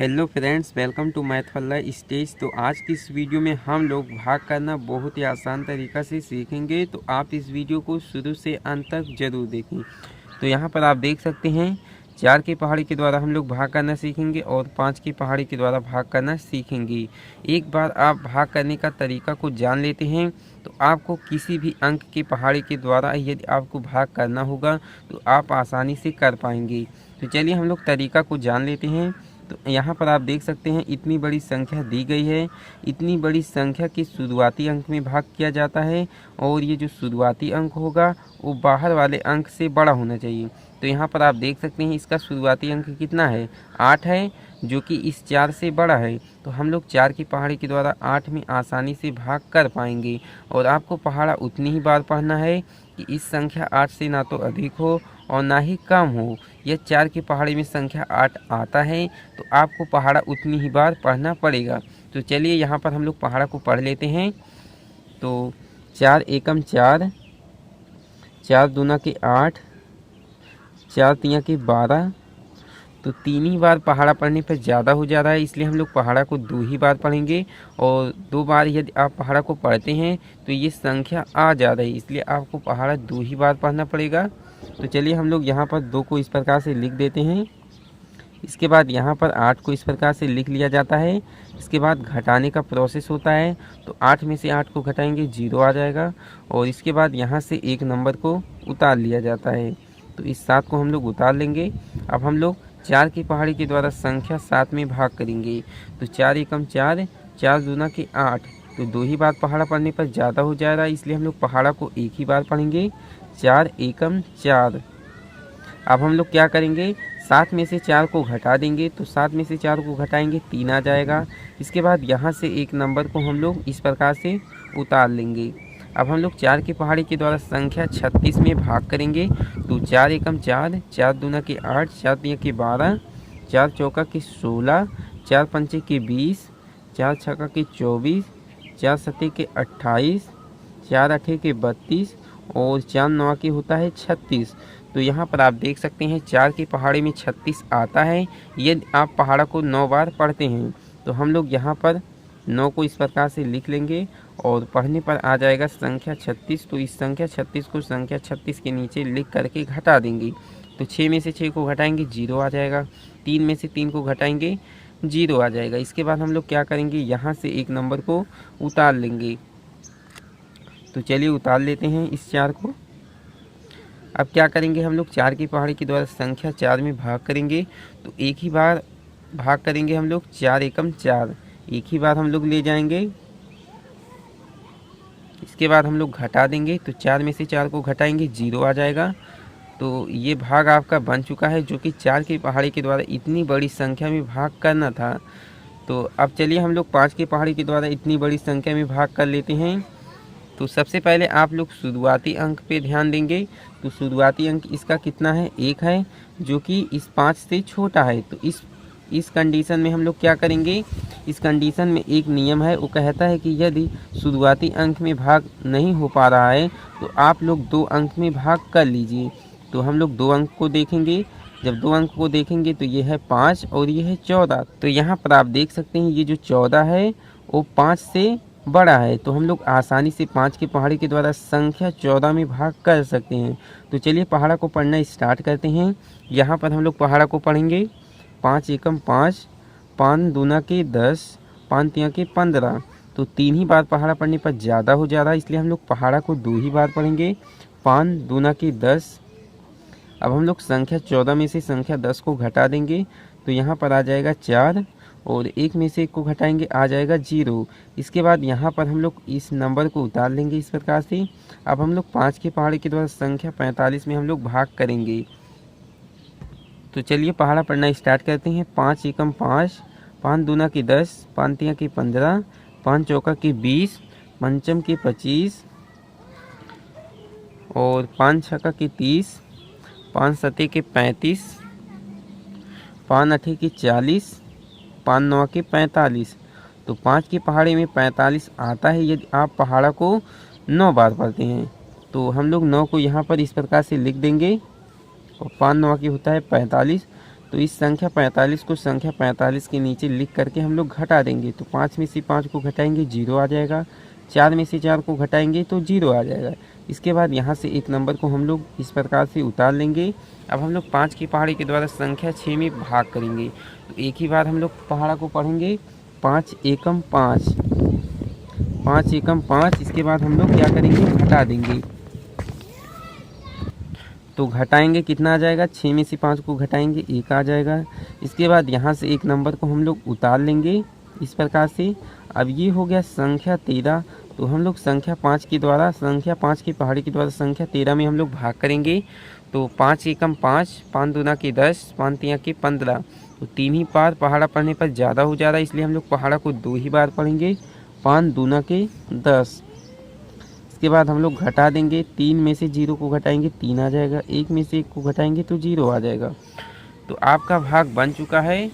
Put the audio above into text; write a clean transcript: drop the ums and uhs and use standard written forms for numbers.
Hello friends, welcome to math वाला stage. तो आज की इस वीडियो में हम लोग भाग करना बहुत ही आसान तरीक़ा से सीखेंगे। तो आप इस वीडियो को शुरू से अंत तक ज़रूर देखें। तो यहाँ पर आप देख सकते हैं 4 की पहाड़ी के द्वारा हम लोग भाग करना सीखेंगे और 5 की पहाड़ी के द्वारा भाग करना सीखेंगे। एक बार आप भाग करने का तरीका को जान लेते हैं तो आपको किसी भी अंक की पहाड़ी के द्वारा यदि आपको भाग करना होगा तो आप आसानी से कर पाएंगे। तो चलिए हम लोग तरीका को जान लेते हैं। तो यहाँ पर आप देख सकते हैं इतनी बड़ी संख्या दी गई है। इतनी बड़ी संख्या के शुरुआती अंक में भाग किया जाता है और ये जो शुरुआती अंक होगा वो बाहर वाले अंक से बड़ा होना चाहिए। तो यहाँ पर आप देख सकते हैं इसका शुरुआती अंक कितना है, 8 है, जो कि इस 4 से बड़ा है। तो हम लोग 4 की पहाड़ी के द्वारा 8 में आसानी से भाग कर पाएंगे। और आपको पहाड़ा उतनी ही बार पढ़ना है कि इस संख्या 8 से ना तो अधिक हो और ना ही कम हो। यह 4 की पहाड़ी में संख्या 8 आता है तो आपको पहाड़ा उतनी ही बार पढ़ना पड़ेगा। तो चलिए यहाँ पर हम लोग पहाड़ा को पढ़ लेते हैं। तो 4 एकम 4, 4 दूना के 8, 4 तिया के 12। तो 3 ही बार पहाड़ा पढ़ने पर ज़्यादा हो जा रहा है, इसलिए हम लोग पहाड़ा को 2 ही बार पढ़ेंगे। और 2 बार यदि आप पहाड़ा को पढ़ते हैं तो ये संख्या आ जा रही है, इसलिए आपको पहाड़ा 2 ही बार पढ़ना पड़ेगा। तो चलिए हम लोग यहाँ पर 2 को इस प्रकार से लिख देते हैं। इसके बाद यहाँ पर 8 को इस प्रकार से लिख लिया जाता है। इसके बाद घटाने का प्रोसेस होता है। तो 8 में से 8 को घटाएंगे 0 आ जाएगा। और इसके बाद यहाँ से एक नंबर को उतार लिया जाता है। तो इस 7 को हम लोग उतार लेंगे। अब हम लोग 4 की पहाड़ी के द्वारा संख्या 7 में भाग करेंगे। तो 4 एकम 4, 4 दूना के 8। तो 2 ही बार पहाड़ा पढ़ने पर ज़्यादा हो जा रहा है, इसलिए हम लोग पहाड़ा को 1 ही बार पढ़ेंगे। 4 एकम 4। अब हम लोग क्या करेंगे, 7 में से 4 को घटा देंगे। तो 7 में से 4 को घटाएंगे 3 आ जाएगा। इसके बाद यहाँ से एक नंबर को हम लोग इस प्रकार से उतार लेंगे। अब हम लोग 4 की पहाड़ी के द्वारा संख्या 36 में भाग करेंगे। तो 4 एकम 4, 4 दूना के 8, 4 तिया के 12, 4 चौका के 16, 4 पंचे के 20, 4 छक्का के 24, 4 सत्ते के 28, 4 अठे के 32 और 4 नौ के होता है 36। तो यहाँ पर आप देख सकते हैं 4 की पहाड़ी में 36 आता है यदि आप पहाड़ा को 9 बार पढ़ते हैं। तो हम लोग यहाँ पर 9 को इस प्रकार से लिख लेंगे और पढ़ने पर आ जाएगा संख्या 36। तो इस संख्या 36 को संख्या 36 के नीचे लिख करके घटा देंगे। तो 6 में से 6 को घटाएंगे 0 आ जाएगा। 3 में से 3 को घटाएंगे 0 आ जाएगा। इसके बाद हम लोग क्या करेंगे, यहाँ से एक नंबर को उतार लेंगे। तो चलिए उतार लेते हैं इस 4 को। अब क्या करेंगे, हम लोग 4 की पहाड़ी के द्वारा संख्या 4 में भाग करेंगे। तो एक ही बार भाग करेंगे हम लोग, 4 एकम 4, एक ही बार हम लोग ले जाएंगे। इसके बाद हम लोग घटा देंगे। तो 4 में से 4 को घटाएंगे 0 आ जाएगा। तो ये भाग आपका बन चुका है, जो कि 4 की पहाड़ी के द्वारा इतनी बड़ी संख्या में भाग करना था। तो अब चलिए हम लोग 5 की पहाड़ी के द्वारा इतनी बड़ी संख्या में भाग कर लेते हैं। तो सबसे पहले आप लोग शुरुआती अंक पे ध्यान देंगे। तो शुरुआती अंक इसका कितना है, 1 है, जो कि इस 5 से छोटा है। तो इस कंडीशन में हम लोग क्या करेंगे, इस कंडीशन में एक नियम है, वो कहता है कि यदि शुरुआती अंक में भाग नहीं हो पा रहा है तो आप लोग 2 अंक में भाग कर लीजिए। तो हम लोग 2 अंक को देखेंगे। जब 2 अंक को देखेंगे तो ये है 5 और ये है 14। तो यहाँ पर आप देख सकते हैं ये जो 14 है वो 5 से बड़ा है। तो हम लोग आसानी से 5 की पहाड़ी के द्वारा संख्या 14 में भाग कर सकते हैं। तो चलिए पहाड़ा को पढ़ना स्टार्ट करते हैं। यहाँ पर हम लोग पहाड़ा को पढ़ेंगे। 5 एकम 5, 5 दूना के 10, 5 तिया के 15। तो 3 ही बार पहाड़ा पढ़ने पर ज़्यादा हो जा रहा है, इसलिए हम लोग पहाड़ा को 2 ही बार पढ़ेंगे। 5 दूना के 10। अब हम लोग संख्या 14 में से संख्या 10 को घटा देंगे। तो यहाँ पर आ जाएगा 4 और 1 में से 1 को घटाएंगे आ जाएगा 0। इसके बाद यहाँ पर हम लोग इस नंबर को उतार लेंगे इस प्रकार से। अब हम लोग 5 की पहाड़ी के द्वारा संख्या 45 में हम लोग भाग करेंगे। तो चलिए पहाड़ा पढ़ना स्टार्ट करते हैं। 5 एकम 5, 5 दूना की 10, 5 तिया की 15, 5 चौका की 20, पंचम की 25 और 5 छक्का की 30, 5 सत्ते के 35, 5 अठे की 40, 5 नौ के 45। तो 5 की पहाड़ी में 45 आता है यदि आप पहाड़ा को 9 बार पढ़ते हैं। तो हम लोग 9 को यहाँ पर इस प्रकार से लिख देंगे और 5 नौ की होता है 45। तो इस संख्या 45 को संख्या 45 के नीचे लिख करके हम लोग घटा देंगे। तो 5 में से 5 को घटाएंगे 0 आ जाएगा, 4 में से 4 को घटाएंगे तो 0 आ जाएगा। इसके बाद यहाँ से एक नंबर को हम लोग इस प्रकार से उतार लेंगे। अब हम लोग 5 की पहाड़ी के द्वारा संख्या 6 में भाग करेंगे। तो एक ही बार हम लोग पहाड़ा को पढ़ेंगे, 5 एकम 5, 5 एकम 5। इसके बाद हम लोग क्या करेंगे, घटा देंगे। तो घटाएंगे कितना आ जाएगा, 6 में से 5 को घटाएंगे 1 आ जाएगा। इसके बाद यहाँ से एक नंबर को हम लोग उतार लेंगे इस प्रकार से। अब ये हो गया संख्या 13। तो हम लोग संख्या 5 के द्वारा, संख्या 5 की पहाड़ी के द्वारा संख्या 13 में हम लोग भाग करेंगे। तो 5 एकम 5, 5 दूना के 10, 5 तिया के 15। तो 3 ही बार पहाड़ा पढ़ने पर ज़्यादा हो जा रहा है, इसलिए हम लोग पहाड़ा को 2 ही बार पढ़ेंगे, 5 दूना के 10। इसके बाद हम लोग घटा देंगे, 3 में से 0 को घटाएंगे 3 आ जाएगा, 1 में से 1 को घटाएंगे तो 0 आ जाएगा। तो आपका भाग बन चुका है।